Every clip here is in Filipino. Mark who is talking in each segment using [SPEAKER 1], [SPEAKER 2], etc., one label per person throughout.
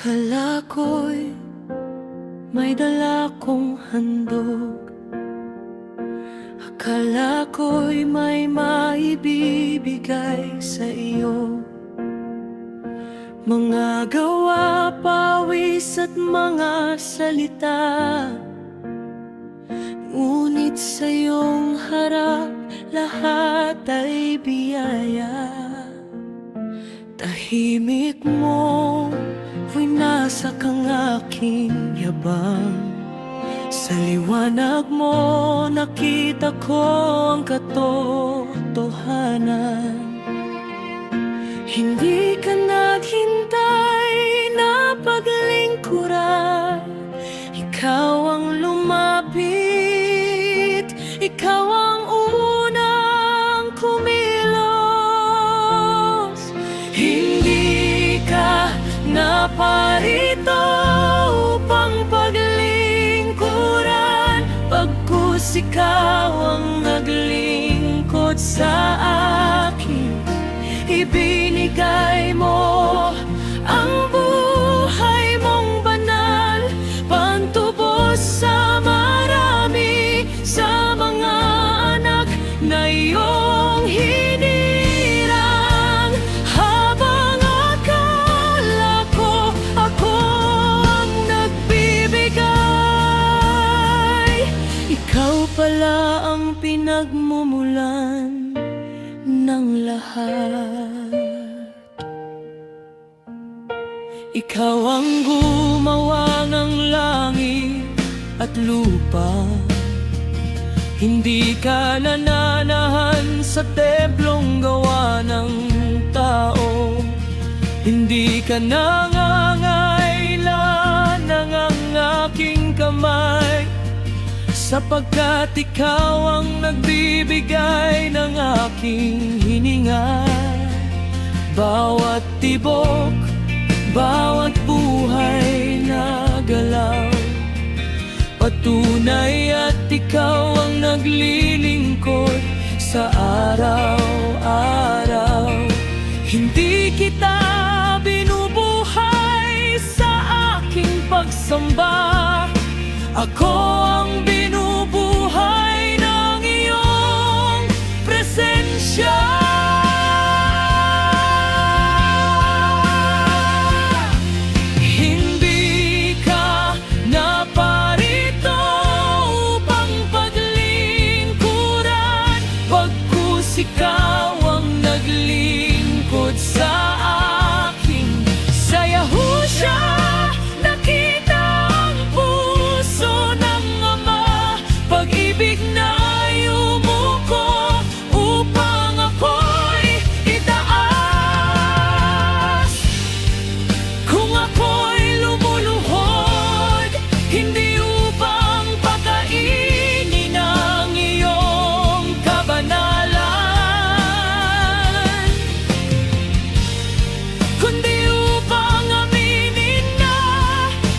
[SPEAKER 1] Akala ko'y may dala kong handog. Akala ko'y may maibibigay sa iyo. Mga gawa, pawis at mga salita, ngunit sa iyong harap lahat ay biyaya. Tahimik mo, winasak ang aking yabang. Sa liwanag mo, nakita ko ang katotohanan. Hindi ka naghintay na paglingkuran. Ikaw ang lumapit, ikaw ang unang kumilos. Hindi ka naparito upang paglingkuran, pagkus ikaw ang naglingkod sa akin. Ibinigay mo ang buhay mong banal, pantubos sa marami, sa mga anak na iyong hinirang. Habang akala ko ako ang nagbibigay, ikaw pala ang pinagmumulan ng lahat. Ikaw ang gumawa ng langit at lupa. Hindi ka nananahan sa templong gawa ng tao. Hindi ka nangangailan ng ang aking kamay, sapagkat ikaw ang nagbibigay ng aking hininga. Bawat tibok, bawat buhay na galaw, patunay at ikaw ang naglilingkod sa araw-araw. Hindi kita binubuhay sa aking pagsamba, ako ang binubuhay ng iyong presensya. Hindi ka naparito upang paglingkuran, pagkus ikaw ang naglingkod sa akin. Sa Yahusha nakita ang puso ng Ama, pag-ibig na yumuko upang ako'y itaas. Kung ako'y lumuluhod, hindi upang pakainin ang iyong kabanalan, kundi upang aminin na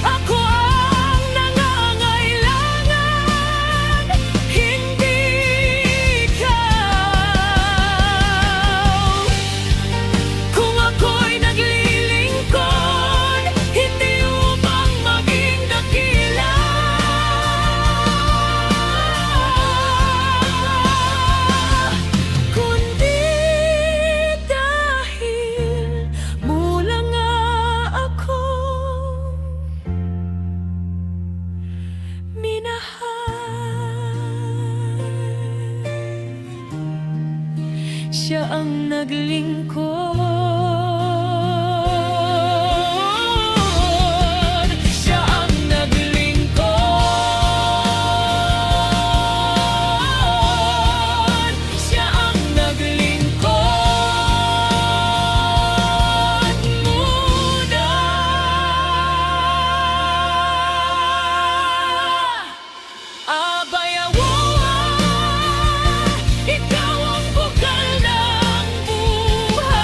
[SPEAKER 1] ako ang nangangailangan. Hindi ikaw. Kung ako'y naglilingkod, hindi upang maging dakila, kundi dahil mula nga ako minahal. Siya ang naglingkod, siya ang naglingkod, siya ang naglingkod muna. Abayawa, ikaw ang bukal ng buhay.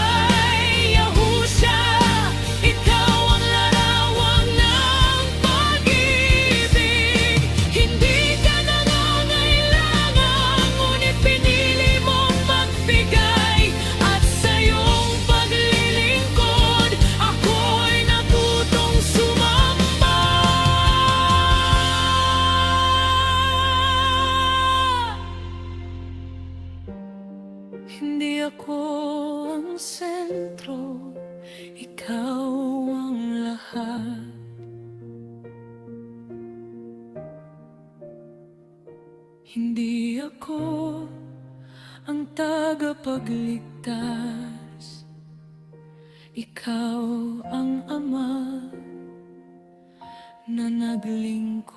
[SPEAKER 1] sentro, ikaw ang lahat. Hindi ako ang tagapagligtas, ikaw ang Ama na naglingkod.